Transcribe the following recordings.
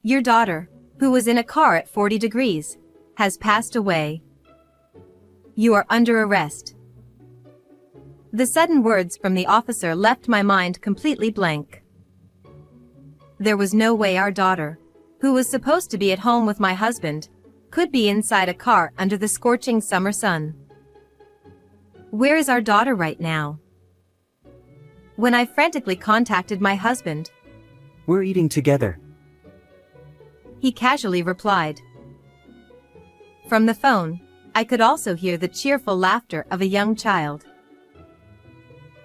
Your daughter, who was in a car at 40 degrees, has passed away. You are under arrest. The sudden words from the officer left my mind completely blank. There was no way our daughter, who was supposed to be at home with my husband, could be inside a car under the scorching summer sun. Where is our daughter right now? When I frantically contacted my husband, "We're eating together." he casually replied. From the phone, I could also hear the cheerful laughter of a young child.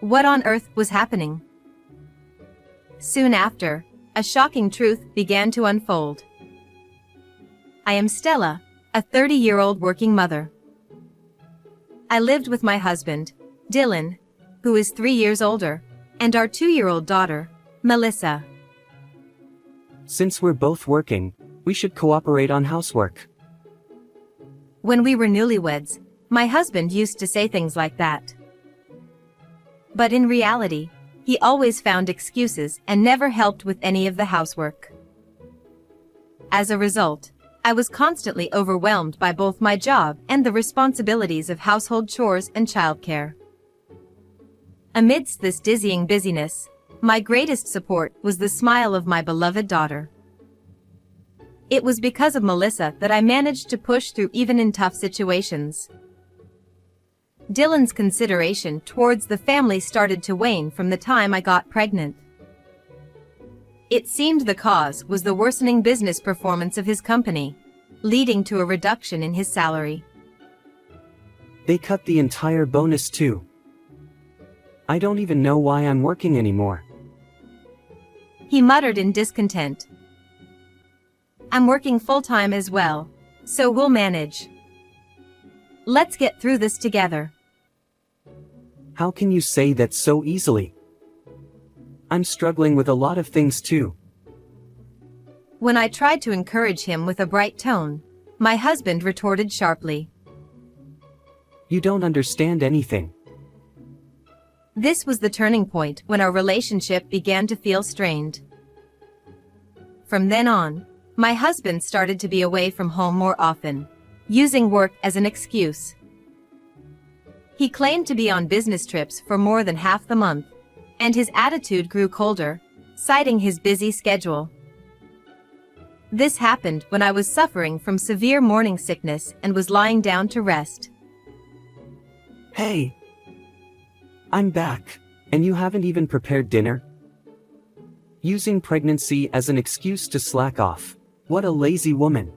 What on earth was happening? Soon after, a shocking truth began to unfold. I am Stella, a 30-year-old working mother. I lived with my husband, Dylan, who is 3 years older, and our 2-year-old daughter, Melissa. Since we're both working, we should cooperate on housework. When we were newlyweds, my husband used to say things like that. But in reality, he always found excuses and never helped with any of the housework. As a result, I was constantly overwhelmed by both my job and the responsibilities of household chores and childcare. Amidst this dizzying busyness, my greatest support was the smile of my beloved daughter. It was because of Melissa that I managed to push through even in tough situations. Dylan's consideration towards the family started to wane from the time I got pregnant. It seemed the cause was the worsening business performance of his company, leading to a reduction in his salary. They cut the entire bonus too. I don't even know why I'm working anymore. He muttered in discontent. I'm working full-time as well, so we'll manage. Let's get through this together. How can you say that so easily? I'm struggling with a lot of things too. When I tried to encourage him with a bright tone, my husband retorted sharply. You don't understand anything. This was the turning point when our relationship began to feel strained. From then on, my husband started to be away from home more often, using work as an excuse. He claimed to be on business trips for more than half the month, and his attitude grew colder, citing his busy schedule. This happened when I was suffering from severe morning sickness and was lying down to rest. Hey! I'm back, and you haven't even prepared dinner? Using pregnancy as an excuse to slack off. What a lazy woman.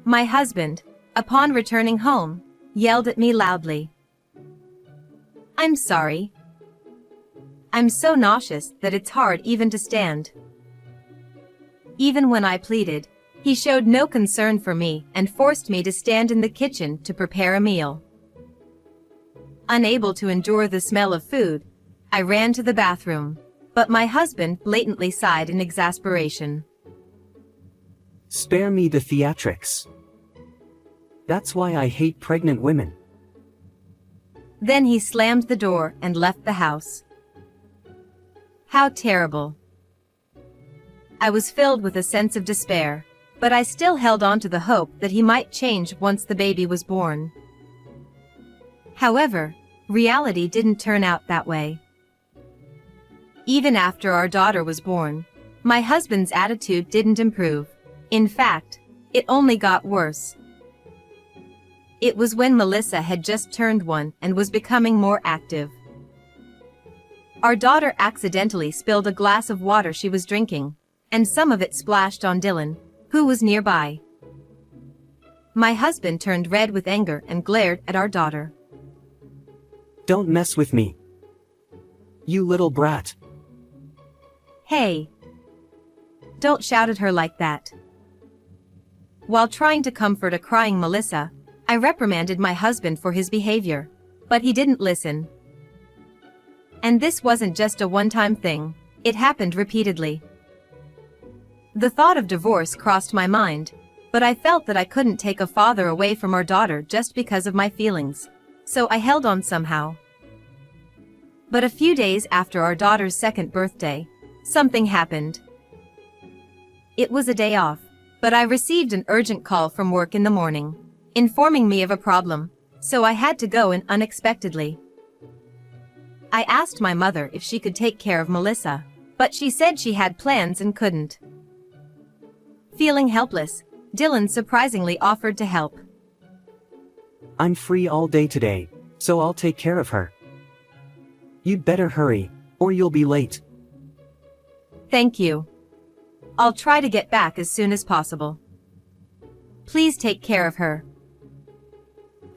My husband, upon returning home, yelled at me loudly. I'm sorry. I'm so nauseous that it's hard even to stand. Even when I pleaded, he showed no concern for me and forced me to stand in the kitchen to prepare a meal. Unable to endure the smell of food, I ran to the bathroom, but my husband blatantly sighed in exasperation. Spare me the theatrics. That's why I hate pregnant women. Then he slammed the door and left the house. How terrible. I was filled with a sense of despair, but I still held on to the hope that he might change once the baby was born. However, reality didn't turn out that way. Even after our daughter was born, my husband's attitude didn't improve. In fact, it only got worse. It was when Melissa had just turned 1 and was becoming more active. Our daughter accidentally spilled a glass of water she was drinking, and some of it splashed on Dylan, who was nearby. My husband turned red with anger and glared at our daughter. Don't mess with me. You little brat. Hey! Don't shout at her like that. While trying to comfort a crying Melissa, I reprimanded my husband for his behavior, but he didn't listen. And this wasn't just a one-time thing, it happened repeatedly. The thought of divorce crossed my mind, but I felt that I couldn't take a father away from our daughter just because of my feelings, so I held on somehow. But a few days after our daughter's 2nd birthday, something happened. It was a day off, but I received an urgent call from work in the morning, informing me of a problem, so I had to go in unexpectedly. I asked my mother if she could take care of Melissa, but she said she had plans and couldn't. Feeling helpless, Dylan surprisingly offered to help. I'm free all day today, so I'll take care of her. You'd better hurry, or you'll be late. Thank you. I'll try to get back as soon as possible. Please take care of her.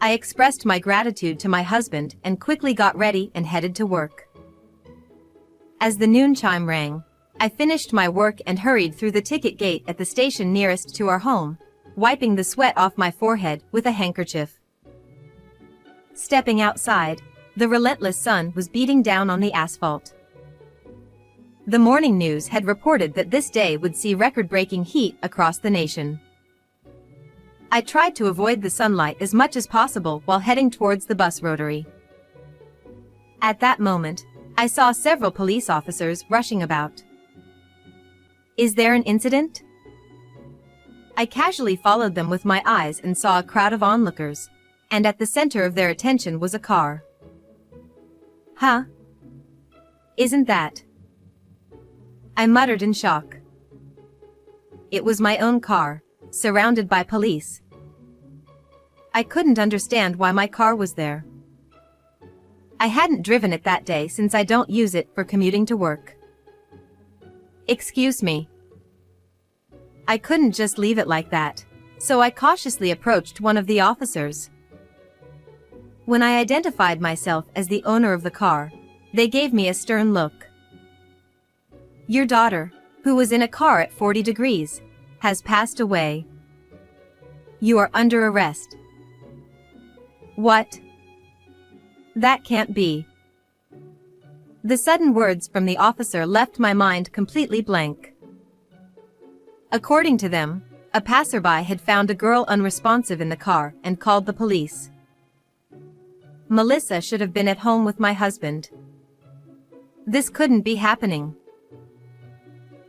I expressed my gratitude to my husband and quickly got ready and headed to work. As the noon chime rang, I finished my work and hurried through the ticket gate at the station nearest to our home, wiping the sweat off my forehead with a handkerchief. Stepping outside, the relentless sun was beating down on the asphalt. The morning news had reported that this day would see record-breaking heat across the nation. I tried to avoid the sunlight as much as possible while heading towards the bus rotary. At that moment, I saw several police officers rushing about. Is there an incident? I casually followed them with my eyes and saw a crowd of onlookers, and at the center of their attention was a car. Huh? Isn't that? I muttered in shock. It was my own car, surrounded by police. I couldn't understand why my car was there. I hadn't driven it that day since I don't use it for commuting to work. Excuse me. I couldn't just leave it like that, so I cautiously approached one of the officers. When I identified myself as the owner of the car, they gave me a stern look. Your daughter, who was in a car at 40 degrees, has passed away. You are under arrest. What? That can't be. The sudden words from the officer left my mind completely blank. According to them, a passerby had found a girl unresponsive in the car and called the police. Melissa should have been at home with my husband. This couldn't be happening.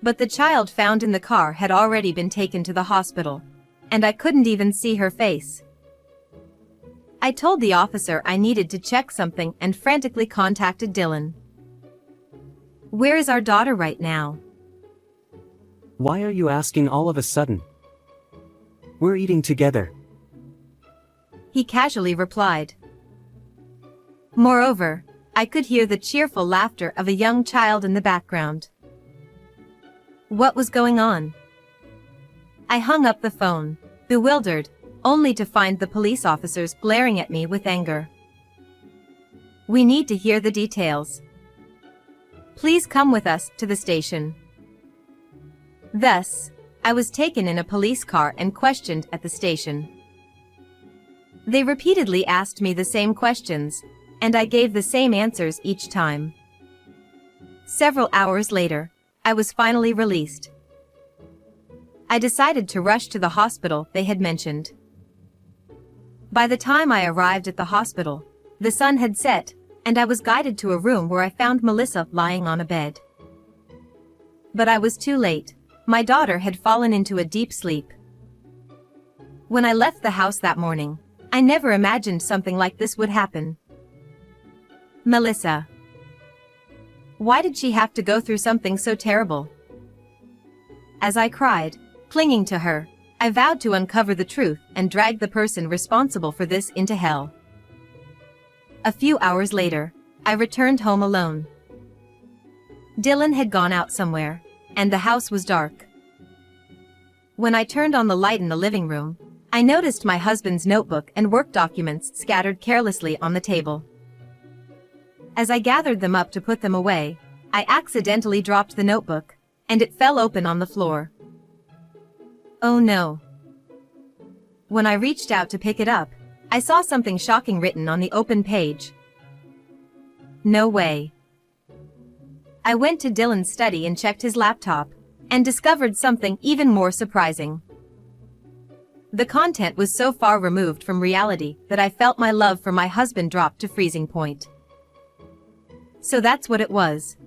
But the child found in the car had already been taken to the hospital, and I couldn't even see her face. I told the officer I needed to check something and frantically contacted Dylan. Where is our daughter right now? Why are you asking all of a sudden? We're eating together. He casually replied. Moreover, I could hear the cheerful laughter of a young child in the background. What was going on? I hung up the phone, bewildered, only to find the police officers glaring at me with anger. We need to hear the details. Please come with us to the station. Thus, I was taken in a police car and questioned at the station. They repeatedly asked me the same questions, and I gave the same answers each time. Several hours later, I was finally released. I decided to rush to the hospital they had mentioned. By the time I arrived at the hospital, the sun had set, and I was guided to a room where I found Melissa lying on a bed. But I was too late. My daughter had fallen into a deep sleep. When I left the house that morning, I never imagined something like this would happen. Melissa. Why did she have to go through something so terrible? As I cried, clinging to her, I vowed to uncover the truth and drag the person responsible for this into hell. A few hours later, I returned home alone. Dylan had gone out somewhere, and the house was dark. When I turned on the light in the living room, I noticed my husband's notebook and work documents scattered carelessly on the table. As I gathered them up to put them away, I accidentally dropped the notebook, and it fell open on the floor. Oh no. When I reached out to pick it up, I saw something shocking written on the open page. No way. I went to Dylan's study and checked his laptop, and discovered something even more surprising. The content was so far removed from reality that I felt my love for my husband drop to freezing point. So that's what it was.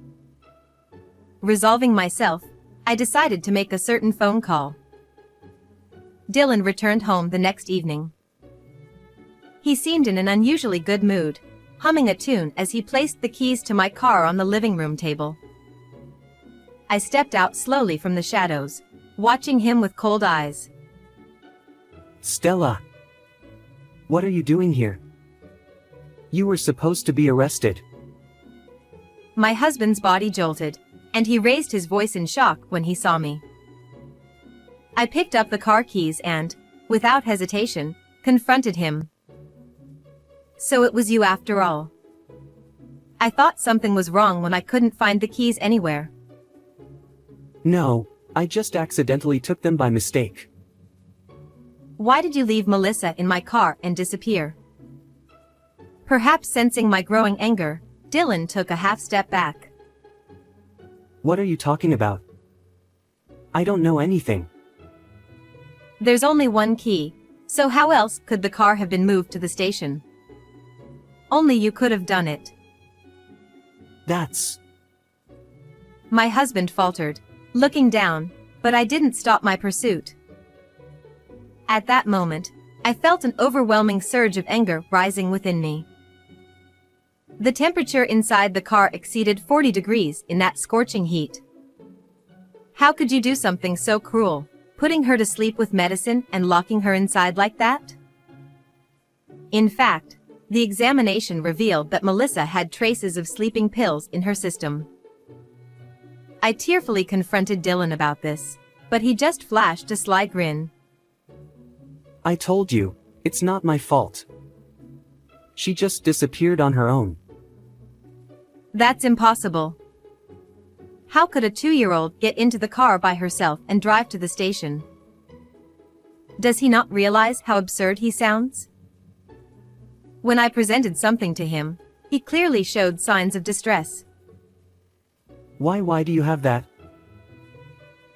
Resolving myself, I decided to make a certain phone call. Dylan returned home the next evening. He seemed in an unusually good mood, humming a tune as he placed the keys to my car on the living room table. I stepped out slowly from the shadows, watching him with cold eyes. Stella. What are you doing here? You were supposed to be arrested. My husband's body jolted, and he raised his voice in shock when he saw me. I picked up the car keys and, without hesitation, confronted him. So it was you after all. I thought something was wrong when I couldn't find the keys anywhere. No, I just accidentally took them by mistake. Why did you leave Melissa in my car and disappear? Perhaps sensing my growing anger, Dylan took a half step back. What are you talking about? I don't know anything. There's only one key, so how else could the car have been moved to the station? Only you could have done it. That's... My husband faltered, looking down, but I didn't stop my pursuit. At that moment, I felt an overwhelming surge of anger rising within me. The temperature inside the car exceeded 40 degrees in that scorching heat. How could you do something so cruel, putting her to sleep with medicine and locking her inside like that? In fact, the examination revealed that Melissa had traces of sleeping pills in her system. I tearfully confronted Dylan about this, but he just flashed a sly grin. I told you, it's not my fault. She just disappeared on her own. That's impossible. How could a 2-year-old get into the car by herself and drive to the station? Does he not realize how absurd he sounds? When I presented something to him, he clearly showed signs of distress. Why do you have that?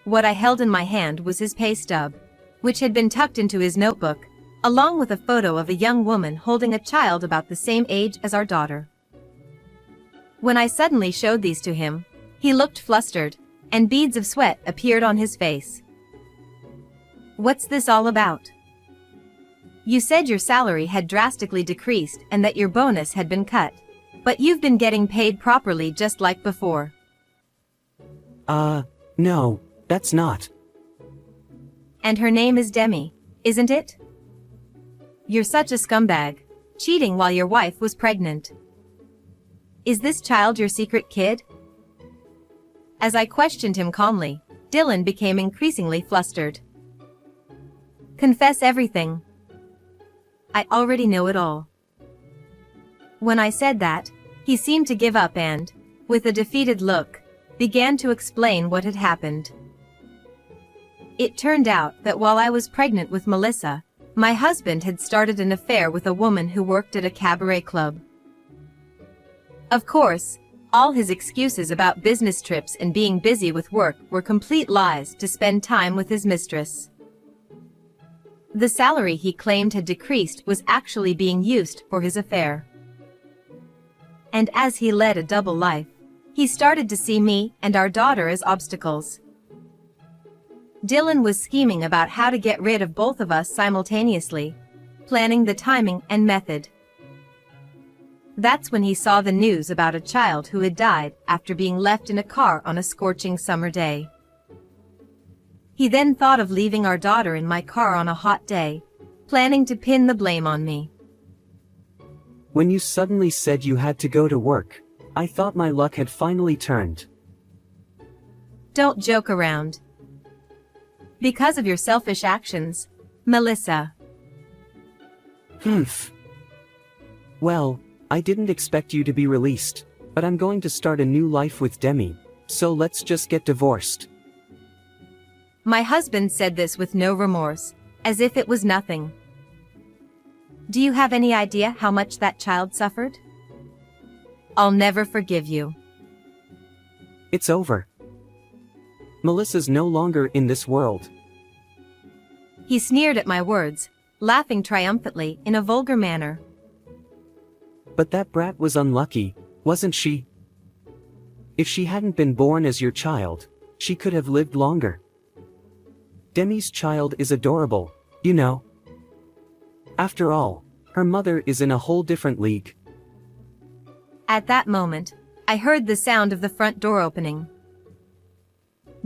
What I held in my hand was his pay stub, which had been tucked into his notebook, along with a photo of a young woman holding a child about the same age as our daughter. When I suddenly showed these to him, he looked flustered, and beads of sweat appeared on his face. What's this all about? You said your salary had drastically decreased and that your bonus had been cut, but you've been getting paid properly just like before. No, that's not. And her name is Demi, isn't it? You're such a scumbag, cheating while your wife was pregnant. Is this child your secret kid? As I questioned him calmly, Dylan became increasingly flustered. Confess everything. I already know it all. When I said that, he seemed to give up and, with a defeated look, began to explain what had happened. It turned out that while I was pregnant with Melissa, my husband had started an affair with a woman who worked at a cabaret club. Of course, all his excuses about business trips and being busy with work were complete lies to spend time with his mistress. The salary he claimed had decreased was actually being used for his affair. And as he led a double life, he started to see me and our daughter as obstacles. Dylan was scheming about how to get rid of both of us simultaneously, planning the timing and method. That's when he saw the news about a child who had died after being left in a car on a scorching summer day. He then thought of leaving our daughter in my car on a hot day, planning to pin the blame on me. When you suddenly said you had to go to work, I thought my luck had finally turned. Don't joke around. Because of your selfish actions, Melissa. Humph. Well, I didn't expect you to be released, but I'm going to start a new life with Demi, so let's just get divorced. My husband said this with no remorse, as if it was nothing. Do you have any idea how much that child suffered? I'll never forgive you. It's over. Melissa's no longer in this world. He sneered at my words, laughing triumphantly in a vulgar manner. But that brat was unlucky, wasn't she? If she hadn't been born as your child, She could have lived longer. Demi's child is adorable, you know. After all, her mother is in a whole different league. At that moment, I heard the sound of the front door opening.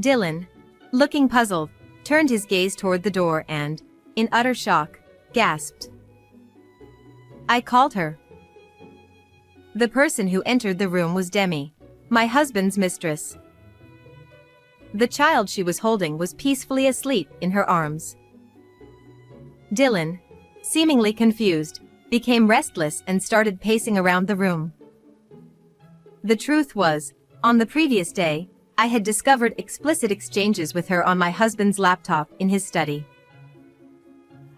Dylan, looking puzzled, turned his gaze toward the door and, in utter shock, gasped. I called her. The person who entered the room was Demi, my husband's mistress. The child she was holding was peacefully asleep in her arms. Dylan, seemingly confused, became restless and started pacing around the room. The truth was, on the previous day, I had discovered explicit exchanges with her on my husband's laptop in his study.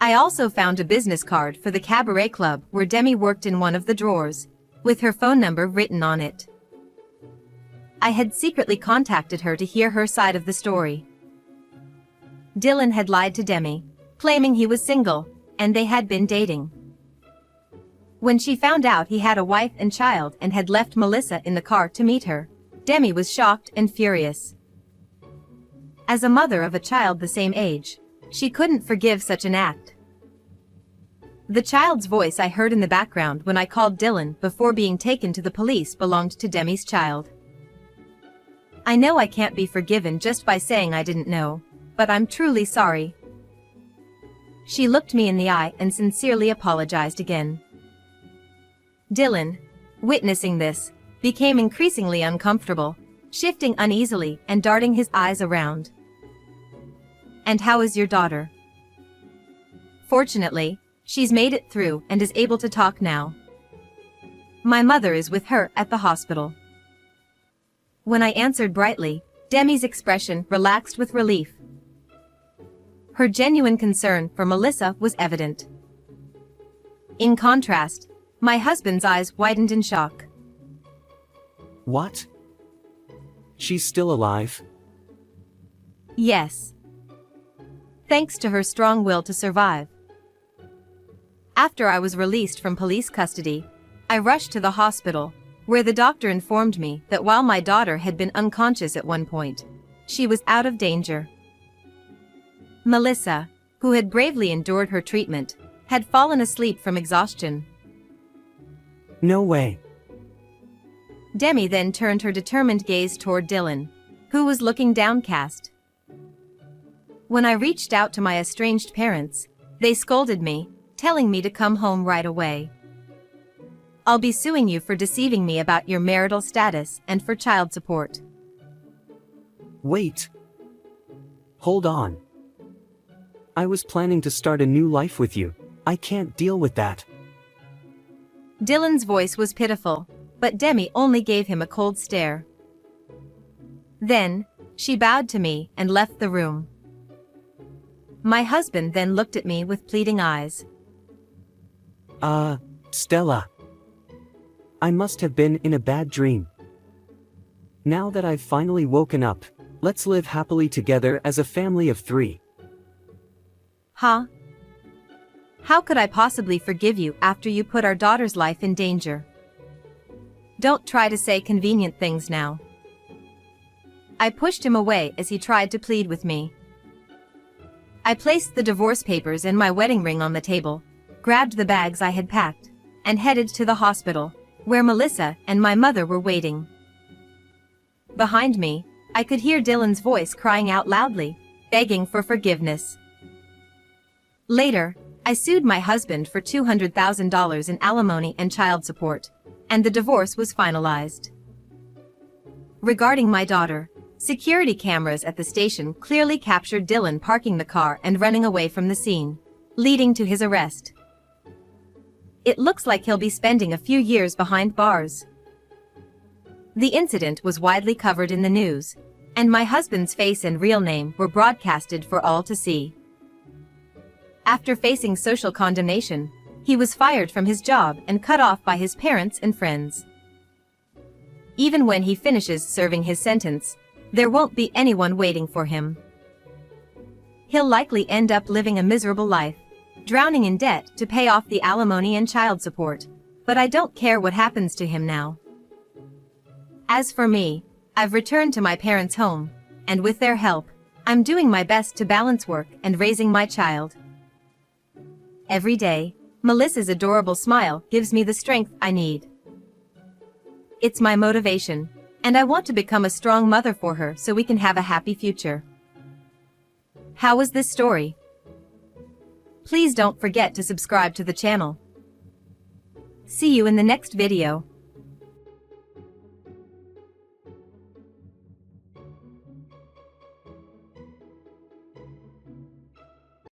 I also found a business card for the cabaret club where Demi worked in one of the drawers, with her phone number written on it. I had secretly contacted her to hear her side of the story. Dylan had lied to Demi, claiming he was single, and they had been dating. When she found out he had a wife and child and had left Melissa in the car to meet her, Demi was shocked and furious. As a mother of a child the same age, she couldn't forgive such an act. The child's voice I heard in the background when I called Dylan before being taken to the police belonged to Demi's child. I know I can't be forgiven just by saying I didn't know, but I'm truly sorry. She looked me in the eye and sincerely apologized again. Dylan, witnessing this, became increasingly uncomfortable, shifting uneasily and darting his eyes around. And how is your daughter? Fortunately, she's made it through and is able to talk now. My mother is with her at the hospital. When I answered brightly, Demi's expression relaxed with relief. Her genuine concern for Melissa was evident. In contrast, my husband's eyes widened in shock. What? She's still alive? Yes. Thanks to her strong will to survive. After I was released from police custody, I rushed to the hospital, where the doctor informed me that while my daughter had been unconscious at one point, she was out of danger. Melissa, who had bravely endured her treatment, had fallen asleep from exhaustion. No way. Demi then turned her determined gaze toward Dylan, who was looking downcast. When I reached out to my estranged parents, they scolded me, telling me to come home right away. I'll be suing you for deceiving me about your marital status and for child support. Wait. Hold on. I was planning to start a new life with you. I can't deal with that. Dylan's voice was pitiful, but Demi only gave him a cold stare. Then, she bowed to me and left the room. My husband then looked at me with pleading eyes. Stella. I must have been in a bad dream. Now that I've finally woken up, let's live happily together as a family of 3. Huh? How could I possibly forgive you after you put our daughter's life in danger? Don't try to say convenient things now. I pushed him away as he tried to plead with me. I placed the divorce papers and my wedding ring on the table, grabbed the bags I had packed, and headed to the hospital, where Melissa and my mother were waiting. Behind me, I could hear Dylan's voice crying out loudly, begging for forgiveness. Later, I sued my husband for $200,000 in alimony and child support, and the divorce was finalized. Regarding my daughter, security cameras at the station clearly captured Dylan parking the car and running away from the scene, leading to his arrest. It looks like he'll be spending a few years behind bars. The incident was widely covered in the news, and my husband's face and real name were broadcasted for all to see. After facing social condemnation, he was fired from his job and cut off by his parents and friends. Even when he finishes serving his sentence, there won't be anyone waiting for him. He'll likely end up living a miserable life, drowning in debt to pay off the alimony and child support, but I don't care what happens to him now. As for me, I've returned to my parents' home, and with their help, I'm doing my best to balance work and raising my child. Every day, Melissa's adorable smile gives me the strength I need. It's my motivation, and I want to become a strong mother for her so we can have a happy future. How was this story? Please don't forget to subscribe to the channel. See you in the next video.